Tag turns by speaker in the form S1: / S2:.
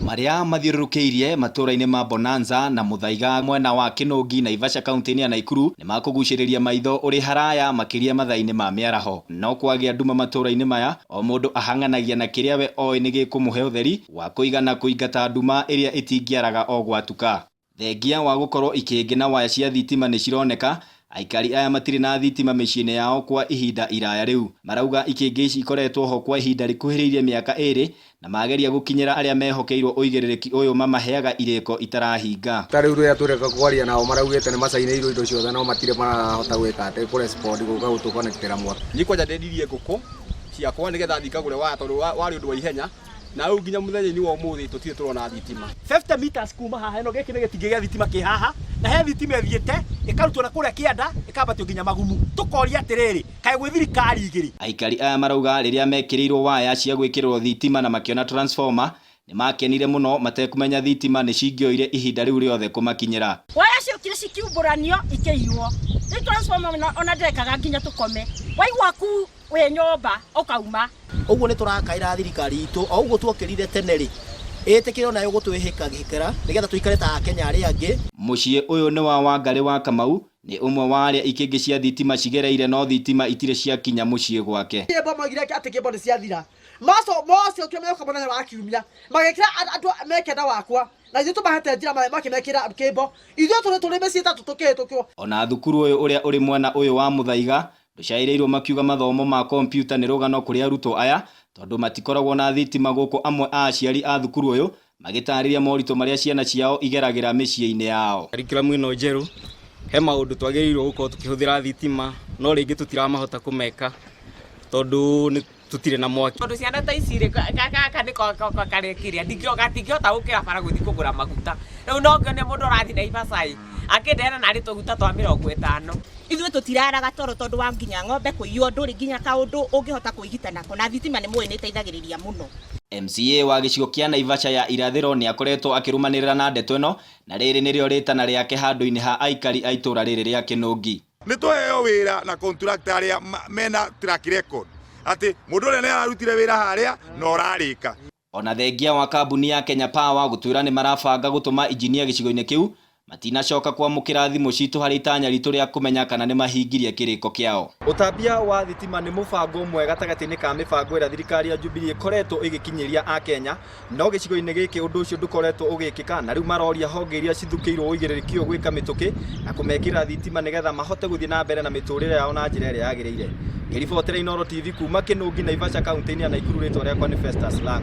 S1: Maria mathiũrũrũkĩirie matũra-inĩ ma Bonanza na Muthaiga mwena wa Kinungi na Naivasha kaunti-inĩ ya Nakuru nĩ makũgucĩrĩria maitho ũrĩ haraya makĩria mathaa-inĩ ma mĩaraho. No kwagĩa nduma matũra-inĩ maya, o mũndũ ahang'anagia na kĩrĩa we oĩ nĩ gĩkũmũhe ũtheri wa kũigana kũingata nduma ĩrĩa ĩtingĩaraga o gwatuka. Thengia wa gũkorwo ikĩngĩ waya cia thitima nĩ cironeka, aikari aya matirĩ na thitima mĩciĩ-inĩ yao kwa ihinda iraya rĩu. Marauga ikĩngĩ ici ikoretwo ho kwa ihinda rĩkuhĩrĩirie mĩaka ĩrĩ na mageria gũkinyĩra arĩa mehokeirwo ũigĩrĩrĩki ũyũ mamaheaga irĩko itarahinga.
S2: Tarĩu rĩrĩa tũreka kwaria nao maraugĩte nĩ macainĩirwo indo ciothe no matirĩ marahota gwĩka atĩ kũrespond gũka gũtũkonekitĩra mwaki.
S3: Nĩkwaja ndĩririe ngũkũ ciakwa nĩgetha thikagũre waya tondũ warĩ ũndũ wa ihenya na rĩu nginya mũthenya-inĩ wa ũmũthĩ tũtirĩ tũrona thitima. 50 meters kuma haha ĩno gĩkĩ nĩ gĩtingĩ gĩa thitima kĩ haha na he thitima ĩthiĩte ĩkarutwo na kũrĩa kĩanda ĩkambatio nginya magumu. Tũkoria atĩrĩrĩ kaĩ gwĩ thirikari igĩrĩ. Aikari aya marauga rĩrĩa mekĩrĩirwo waya cia gwĩkĩrwo thitima na makĩona transformer nĩ makenire mũno matekũmenya thitima nĩ cingĩoire ihinda rĩu rĩothe kũmakinyĩra.
S4: Waya ciokire cikiumbũranio ikĩirwo nĩ transformer ona ndekaga nginya tũkome waigua ku we nyomba ũkauma.
S5: Ũguo nĩ tũrakaĩra thirikari itũ o ũguo tuokĩrire tene rĩ ĩtĩkĩre nayo gũtwĩhĩkagĩkĩra nĩgetha tũikare ta Akenya arĩa angĩ.
S1: Mũciĩ ũyũ nĩ wa Wangarĩ wa Kamau nĩ ũmwe wa arĩa ikĩngĩ cia thitima cigereire no thitima itirĩ ciakinya mũciĩ gwake.
S6: Kĩmbo magire atĩ kĩmbo nĩ ciathira mocio kĩo meyoka mũthenya wa kiumia magĩkĩra andũ mekenda wakwa na ithuĩ tũmahete njĩra makĩmekĩra kĩmbo ithuĩ tũrĩ mĩciĩ itatũ tũkĩhĩtũkio. Ona
S1: thukuru ũyũ ũrĩa ũrĩ mwena ũyũ wa Muthaiga ndũcaĩrĩirwo makiuga mathomo ma kompyuta nĩ rũgano kũrĩ arutwo aya tondũ matikoragwo na thitima gũkũ, amwe a aciari a thukuru ũyũ magĩtarĩria moritũ marĩa ciana ciao igeragĩra mĩciĩ-inĩ yao.
S3: Curriculum ĩno njerũ he maũndũ twagĩrĩirwo gũkorwo tũkĩhũthĩra thitima no rĩngĩ tũtiramahota kũmeka tondũ tutirĩ na mwaki.
S7: Tondũ ciana ta ici rĩ gaka nĩ karekĩria ndingĩhota gũkĩra bara gũthiĩ kũgũra maguta. Rĩu no ngĩone mũndũ ũrathiĩ Naivasha akĩndehera narĩ tũguta twa 50.
S4: Ithuĩ tũtiraraga toro tondũ wa nginya ng'ombe kũiywo ndũrĩ nginya kaũndũ ũngĩhota kwĩgita nako na thitima nĩ mũĩ nĩ ĩteithagĩrĩria mũno.
S1: MCA wa gĩcigo kĩa Naivasha ya irathĩro nĩ akoretwo akĩrũmanĩrĩra na ndeto ĩno na rĩrĩ nĩrĩo rĩtana rĩake handũ-inĩ ha aikari a itũra rĩrĩ rĩa Kinungi.
S8: Nĩ tũheo wĩra na contractor arĩa mena track record atĩ mũndũ ũrĩa nĩ ararutire wĩra harĩa na ũrarĩka.
S1: Ona thengia wa kambuni ya Kenya Power gũtwĩra nĩ marabanga gũtũma injinia gĩcigo-inĩ kĩu matinacoka kwamũkĩra thimũ citũ harĩ itanya ritũ rĩa kũmenya kana nĩ mahingirie kĩrĩko kĩao.
S3: Ũtambia wa thitima nĩ mũbango ũmwe gatagatĩ-inĩ ka mĩbango ĩrĩa thirikari ya Jubilee ĩkoretwo ĩgĩkinyĩria Akenya, no gĩcigo-inĩ gĩkĩ ũndũ ũcio ndũkoretwo ũgĩkĩka na rĩu maroria honge iria cithukĩirwo ũigĩrĩrĩki ũyũ gwĩka mĩtũkĩ na kũmekĩra thitima nĩgetha mahote gũthiĩ na mbere na mĩtũrĩre yao na njĩra ĩrĩa yagĩrĩire. Ngĩribotera Inooro TV kuma Kinungi, Naivasha kaunti-inĩ ya Nakuru, rĩtwa rĩakwa nĩ Festus Lang.